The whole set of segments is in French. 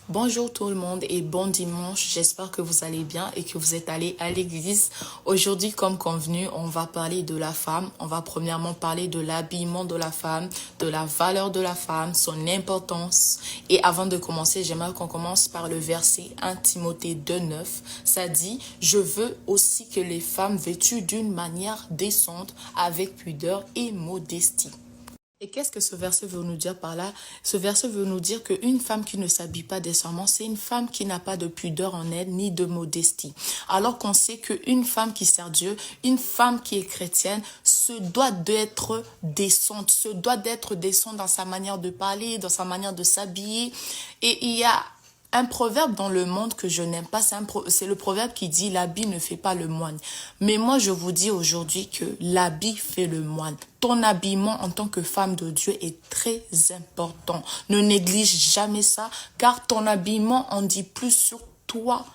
Bonjour tout le monde et bon dimanche. J'espère que vous allez bien et que vous êtes allés à l'église. Aujourd'hui, comme convenu, on va parler de la femme. On va premièrement parler de l'habillement de la femme, de la valeur de la femme, son importance. Et avant de commencer, j'aimerais qu'on commence par le verset 1 Timothée 2,9. Ça dit, je veux aussi que les femmes vêtues d'une manière décente, avec pudeur et modestie. Et qu'est-ce que ce verset veut nous dire par là? Ce verset veut nous dire qu'une femme qui ne s'habille pas décemment, c'est une femme qui n'a pas de pudeur en elle, ni de modestie. Alors qu'on sait qu'une femme qui sert Dieu, une femme qui est chrétienne, se doit d'être décente, se doit d'être décente dans sa manière de parler, dans sa manière de s'habiller. Et il y a un proverbe dans le monde que je n'aime pas, c'est le proverbe qui dit l'habit ne fait pas le moine. Mais moi, je vous dis aujourd'hui que l'habit fait le moine. Ton habillement en tant que femme de Dieu est très important. Ne néglige jamais ça, car ton habillement en dit plus sur toi,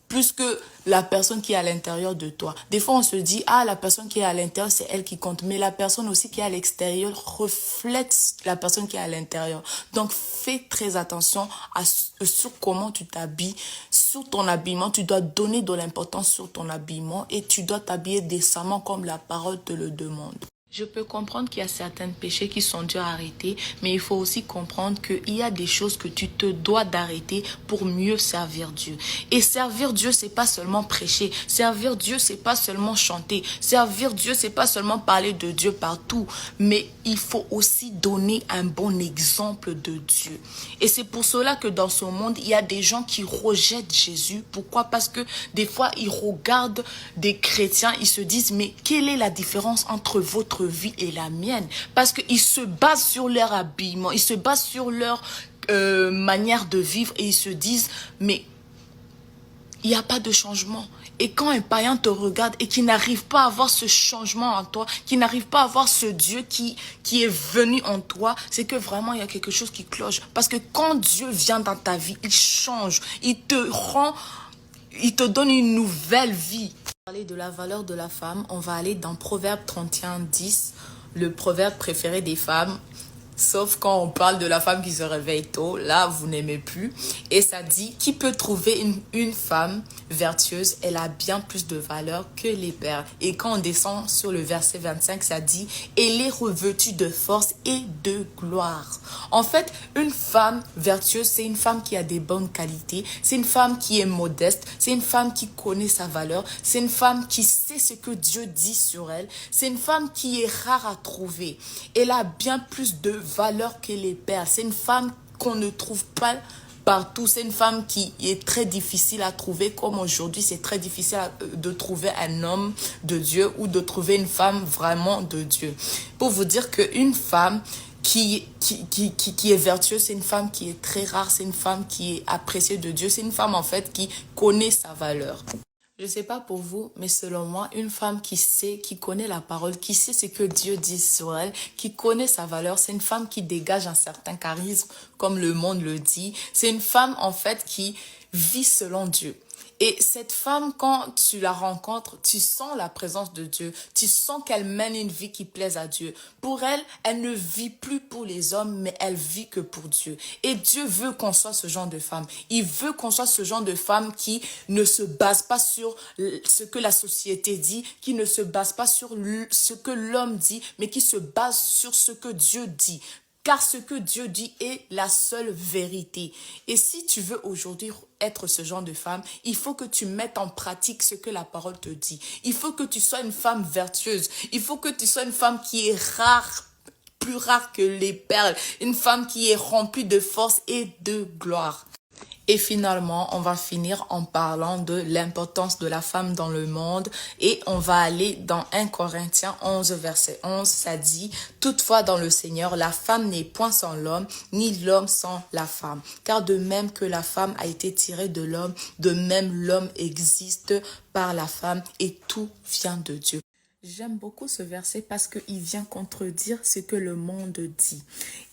plus que la personne qui est à l'intérieur de toi. Des fois, on se dit, ah, la personne qui est à l'intérieur, c'est elle qui compte. Mais la personne aussi qui est à l'extérieur reflète la personne qui est à l'intérieur. Donc, fais très attention sur comment tu t'habilles, sur ton habillement. Tu dois donner de l'importance sur ton habillement et tu dois t'habiller décemment comme la parole te le demande. Je peux comprendre qu'il y a certains péchés qui sont durs à arrêter, mais il faut aussi comprendre qu'il y a des choses que tu te dois d'arrêter pour mieux servir Dieu. Et servir Dieu, c'est pas seulement prêcher. Servir Dieu, c'est pas seulement chanter. Servir Dieu, c'est pas seulement parler de Dieu partout, mais il faut aussi donner un bon exemple de Dieu. Et c'est pour cela que dans ce monde, il y a des gens qui rejettent Jésus. Pourquoi? Parce que des fois, ils regardent des chrétiens, ils se disent, mais quelle est la différence entre votre vie et la mienne? Parce qu'ils se basent sur leur habillement, ils se basent sur leur manière de vivre et ils se disent, mais il n'y a pas de changement. Et quand un païen te regarde et qui n'arrive pas à voir ce changement en toi, qui n'arrive pas à voir ce Dieu qui est venu en toi, c'est que vraiment il y a quelque chose qui cloche. Parce que quand Dieu vient dans ta vie, il change, il te donne une nouvelle vie. Pour parler de la valeur de la femme, on va aller dans Proverbe 31:10, le proverbe préféré des femmes. Sauf quand on parle de la femme qui se réveille tôt, là, vous n'aimez plus. Et ça dit, qui peut trouver une femme vertueuse? Elle a bien plus de valeur que les perles. Et quand on descend sur le verset 25, ça dit, elle est revêtue de force et de gloire. En fait, une femme vertueuse, c'est une femme qui a des bonnes qualités. C'est une femme qui est modeste. C'est une femme qui connaît sa valeur. C'est une femme qui sait ce que Dieu dit sur elle. C'est une femme qui est rare à trouver. Elle a bien plus de valeur que les perles. C'est une femme qu'on ne trouve pas partout. C'est une femme qui est très difficile à trouver, comme aujourd'hui c'est très difficile de trouver un homme de Dieu ou de trouver une femme vraiment de Dieu. Pour vous dire qu'une femme qui est vertueuse, c'est une femme qui est très rare, c'est une femme qui est appréciée de Dieu, c'est une femme en fait qui connaît sa valeur. Je ne sais pas pour vous, mais selon moi, une femme qui sait, qui connaît la parole, qui sait ce que Dieu dit sur elle, qui connaît sa valeur, c'est une femme qui dégage un certain charisme, comme le monde le dit. C'est une femme, en fait, qui vit selon Dieu. Et cette femme, quand tu la rencontres, tu sens la présence de Dieu. Tu sens qu'elle mène une vie qui plaise à Dieu. Pour elle, elle ne vit plus pour les hommes, mais elle vit que pour Dieu. Et Dieu veut qu'on soit ce genre de femme. Il veut qu'on soit ce genre de femme qui ne se base pas sur ce que la société dit, qui ne se base pas sur ce que l'homme dit, mais qui se base sur ce que Dieu dit. Car ce que Dieu dit est la seule vérité. Et si tu veux aujourd'hui être ce genre de femme, il faut que tu mettes en pratique ce que la parole te dit. Il faut que tu sois une femme vertueuse. Il faut que tu sois une femme qui est rare, plus rare que les perles. Une femme qui est remplie de force et de gloire. Et finalement, on va finir en parlant de l'importance de la femme dans le monde. Et on va aller dans 1 Corinthiens 11, verset 11. Ça dit, « Toutefois dans le Seigneur, la femme n'est point sans l'homme, ni l'homme sans la femme. Car de même que la femme a été tirée de l'homme, de même l'homme existe par la femme et tout vient de Dieu. » J'aime beaucoup ce verset parce qu'il vient contredire ce que le monde dit.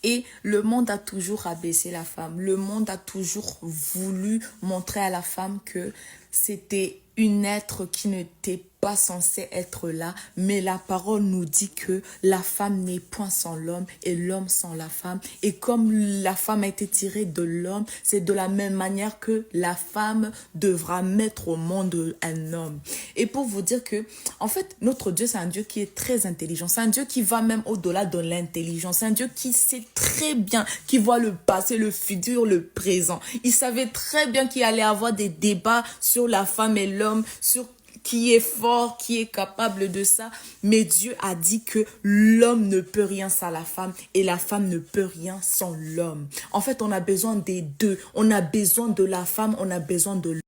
Et le monde a toujours abaissé la femme. Le monde a toujours voulu montrer à la femme que c'était une être qui n'était pas censée être là, mais la parole nous dit que la femme n'est point sans l'homme et l'homme sans la femme. Et comme la femme a été tirée de l'homme, c'est de la même manière que la femme devra mettre au monde un homme. Et pour vous dire que, en fait, notre Dieu, c'est un Dieu qui est très intelligent. C'est un Dieu qui va même au-delà de l'intelligence. C'est un Dieu qui sait très bien, qui voit le passé, le futur, le présent. Il savait très bien qu'il allait avoir des débats sur la femme et l'homme, sur qui est fort, qui est capable de ça. Mais Dieu a dit que l'homme ne peut rien sans la femme et la femme ne peut rien sans l'homme. En fait, on a besoin des deux. On a besoin de la femme, on a besoin de l'homme.